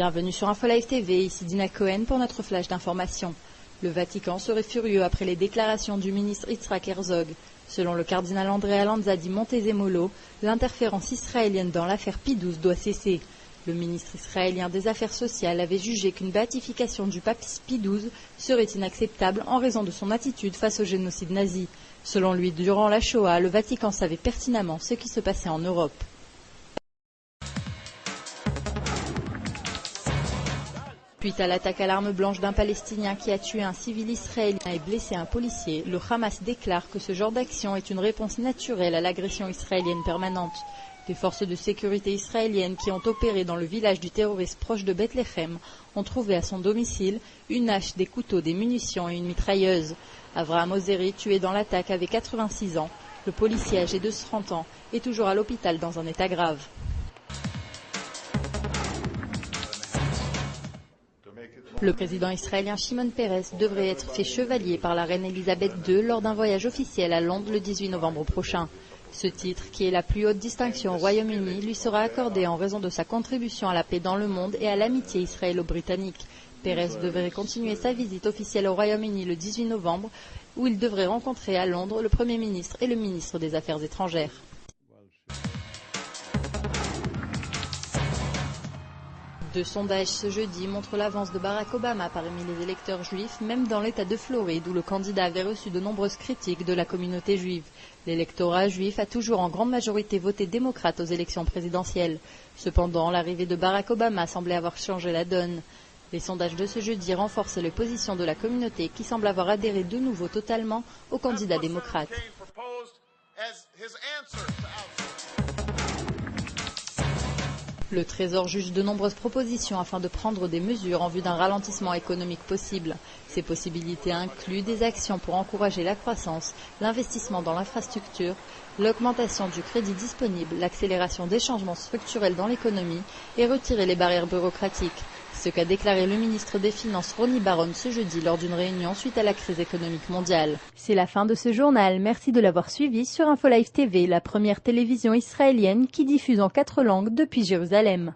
Bienvenue sur InfoLive TV, ici Dina Cohen pour notre flash d'information. Le Vatican serait furieux après les déclarations du ministre Yitzhak Herzog. Selon le cardinal Andrea Lanza di Montezemolo, l'interférence israélienne dans l'affaire Pie XII doit cesser. Le ministre israélien des Affaires sociales avait jugé qu'une béatification du pape Pie XII serait inacceptable en raison de son attitude face au génocide nazi. Selon lui, durant la Shoah, le Vatican savait pertinemment ce qui se passait en Europe. Suite à l'attaque à l'arme blanche d'un Palestinien qui a tué un civil israélien et blessé un policier, le Hamas déclare que ce genre d'action est une réponse naturelle à l'agression israélienne permanente. Les forces de sécurité israéliennes qui ont opéré dans le village du terroriste proche de Bethléem ont trouvé à son domicile une hache, des couteaux, des munitions et une mitrailleuse. Avraham Ozeri, tué dans l'attaque, avait 86 ans. Le policier âgé de 30 ans est toujours à l'hôpital dans un état grave. Le président israélien Shimon Peres devrait être fait chevalier par la reine Elisabeth II lors d'un voyage officiel à Londres le 18 novembre prochain. Ce titre, qui est la plus haute distinction au Royaume-Uni, lui sera accordé en raison de sa contribution à la paix dans le monde et à l'amitié israélo-britannique. Peres devrait continuer sa visite officielle au Royaume-Uni le 18 novembre, où il devrait rencontrer à Londres le Premier ministre et le ministre des Affaires étrangères. Deux sondages ce jeudi montrent l'avance de Barack Obama parmi les électeurs juifs, même dans l'État de Floride où le candidat avait reçu de nombreuses critiques de la communauté juive. L'électorat juif a toujours en grande majorité voté démocrate aux élections présidentielles. Cependant, l'arrivée de Barack Obama semblait avoir changé la donne. Les sondages de ce jeudi renforcent les positions de la communauté qui semble avoir adhéré de nouveau totalement au candidat démocrate. Le Trésor juge de nombreuses propositions afin de prendre des mesures en vue d'un ralentissement économique possible. Ces possibilités incluent des actions pour encourager la croissance, l'investissement dans l'infrastructure, l'augmentation du crédit disponible, l'accélération des changements structurels dans l'économie et retirer les barrières bureaucratiques. Ce qu'a déclaré le ministre des Finances Ronnie Baron ce jeudi lors d'une réunion suite à la crise économique mondiale. C'est la fin de ce journal. Merci de l'avoir suivi sur InfoLive TV, la première télévision israélienne qui diffuse en 4 langues depuis Jérusalem.